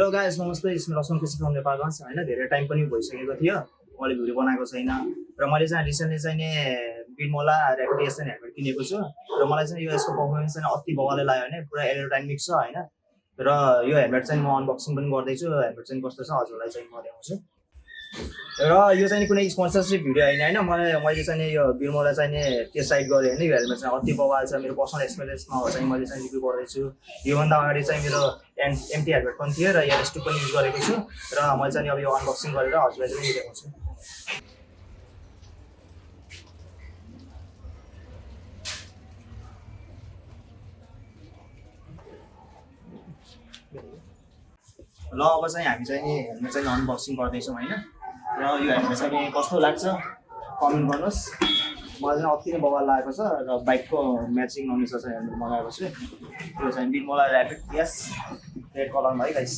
Hello guys नमस्ते, इसमा रसम कृषि from Nepalgunj होइन। धेरै टाइम पनि भइसकेको थियो, मैले भिडियो बनाएको छैन र मैले चाहिँ रिसेन्टली चाहिँ नि बिनमोला ऱ्यापिड एस हेलमेट किनेको छु र मलाई चाहिँ यो यसको पर्फर्मेन्स चाहिँ अति बवालले लाग्यो होइन। पुरा एरोडाइनामिक छ होइन र यो हेलमेट चाहिँ म अनबक्सिङ पनि गर्दैछु। हेलमेट चाहिँ कस्तो छ हजुरलाई चाहिँ म देखाउँछु र यो चाहिँ कुनै स्पोन्सरसिप भिडियो होइन मैले चाहिँ नि यो बिनमोला चाहिँ नि टेस्ट राइड गरेँ होइन। यो हेलमेट चाहिँ अति बवाल छ, मेरो पर्सनल एक्सपिरियन्समा हो चाहिँ मैले चाहिँ रिभ्यू गर्दैछु। योभन्दा अगाडि चाहिँ मेरो एमटी हेलमेट पनि थियो र एस2 पनि युज गरेको छु र मैले चाहिँ अब यो अनबक्सिङ गरेर हजुरलाई चाहिँ देखाउँछु। ल अब चाहिँ हामी चाहिँ नि हेलमेट चाहिँ अनबक्सिङ गर्दैछौँ होइन। र यो हेलमेट चाहिँ कस्तो लाग्छ कमेन्ट गर्नुहोस्। मलाई चाहिँ अति नै बवाल लागेको छ र बाइकको म्याचिङ अनुसार चाहिँ हेलमेट मगाएको छु। यो चाहिँ बिनमोला ऱ्यापिड एस रेड कलरमा है गाइस।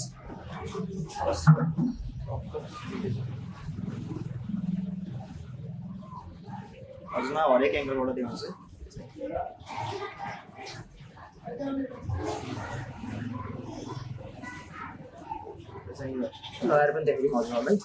हजुरमा हरेक एङ्गलबाट देखाउँछु। लगाएर पनि देखाइदिउँ हजुरहरूलाई।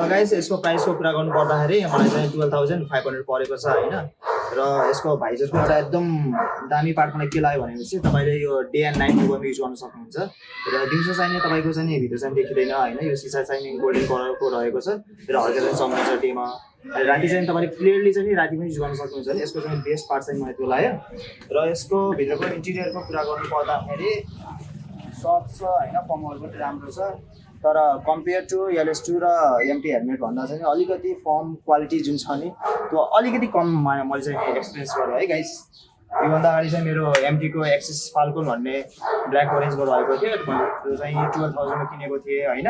गाइस यसको प्राइसको कुरा गर्नु पर्दाखेरि मलाई चाहिँ 12,500 परेको छ होइन। र यसको भाइजरको एउटा एकदम दामी पार्ट मलाई के लाग्यो भनेपछि तपाईँले यो डे एन्ड नाइट मोडमा युज गर्न सक्नुहुन्छ। र दिउँसो चाहिँ तपाईँको चाहिँ भिडियो चाहिँ देखिँदैन होइन। यो सिसा चाहिँ गोल्डन कलरको रहेको छ र हल्का चाहिँ चम्किन्छ डेमा। राति चाहिँ तपाईँले क्लियरली चाहिँ राति पनि युज गर्न सक्नुहुन्छ भने यसको चाहिँ बेस्ट पार्ट चाहिँ मलाई त्यो लाग्यो। र यसको भित्रको इन्टिरियरको कुरा गर्नु पर्दाखेरि सफ्ट छ होइन, कम्फर्ट पनि राम्रो छ। तर कम्पेयर टु एस2 र एमटी हेलमेट भन्दा चाहिँ अलिकति फर्म क्वालिटी जुन छ नि त्यो अलिकति कम मैले चाहिँ एक्सपिरियन्स गरेँ है गाइस। योभन्दा अगाडि चाहिँ मेरो एमटीको एक्सिस फाल्कोन भन्ने ब्ल्याक ओरेन्जको रहेको थियो, त्यो चाहिँ 12,000मा किनेको थिएँ होइन।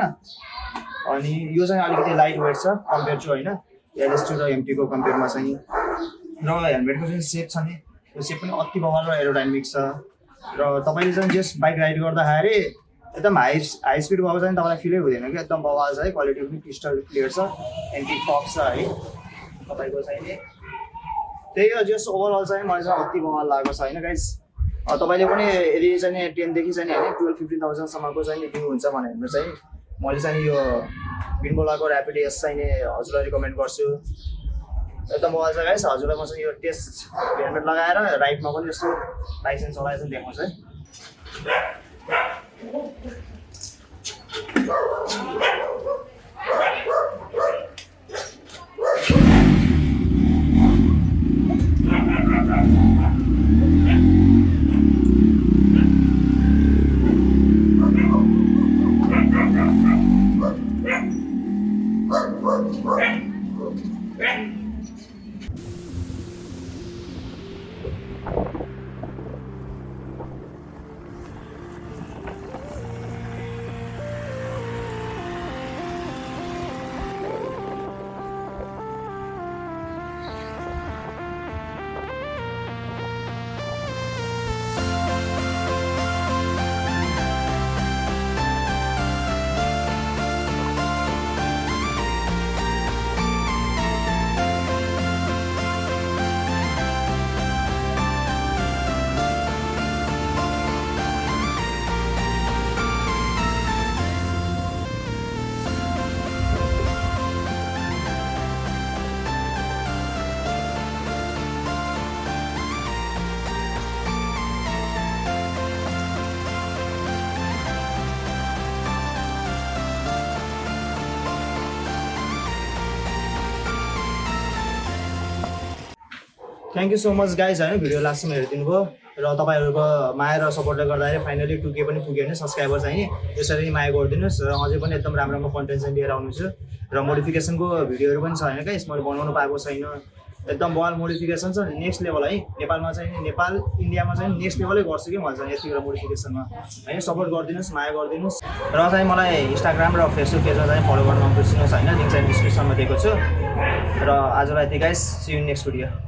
अनि यो चाहिँ अलिकति लाइट वेट छ कम्पेयर टु होइन एस2 र एमटीको कम्पेयरमा चाहिँ। र हेलमेटको जुन सेप छ नि त्यो सेप पनि अति बवाल र एरोडाइनामिक छ। र तपाईँले चाहिँ जस बाइक राइड गर्दाखेरि एकदम हाई स्पिड भएको चाहिँ तपाईँलाई फिलै हुँदैन कि एकदम बवाल छ है। क्वालिटी पनि क्रिस्टल क्लियर छ, एन्टी फक छ है तपाईँको चाहिँ नि। त्यही हो जस ओभरअल चाहिँ मलाई चाहिँ अति बवाल लागेको छ होइन गाइस। तपाईँले पनि यदि चाहिँ 10देखि चाहिँ होइन 12-15,000सम्मको चाहिँ लिनुहुन्छ भने चाहिँ मैले चाहिँ यो बिनमोलाको ऱ्यापिड एस चाहिँ हजुरलाई रिकमेन्ड गर्छु। एकदम बवाल छ गाइस। हजुरलाई म चाहिँ यो टेस्ट हेलमेट लगाएर राइडमा पनि यस्तो लाइसेन्स चलाएर चाहिँ देखाउँछु है। Thank you so much guys होइन भिडियो लास्टसम्म हेरिदिनु भयो र तपाईँहरूको माया र सपोर्टले गर्दाखेरि फाइनली 2K पनि पुग्यो होइन सब्सक्राइबर चाहिँ यसरी नै माया गरिदिनुहोस् र अझै पनि एकदम राम्रो राम्रो कन्टेन्ट चाहिँ लिएर आउनुहुन्छ र मोडिफिकेसनको भिडियोहरू पनि छ होइन गाइस मैले बनाउनु पाएको छैन एकदम बल मोडिफिकेसन छ नेक्स्ट लेभल है नेपालमा चाहिँ नेपाल इन्डियामा चाहिँ नेक्स्ट लेभलै गर्छु कि मैले चाहिँ यतिवटा मोडिफिकेसनमा होइन सपोर्ट गरिदिनुहोस् माया गरिदिनुहोस् र चाहिँ मलाई इन्स्टाग्राम र फेसबुक पेजमा चाहिँ फलो गर्न नबिर्सिनुहोस् होइन लिङ्क चाहिँ डिस्क्रिप्सनमा दिएको छु र आजलाई यति guys see you next video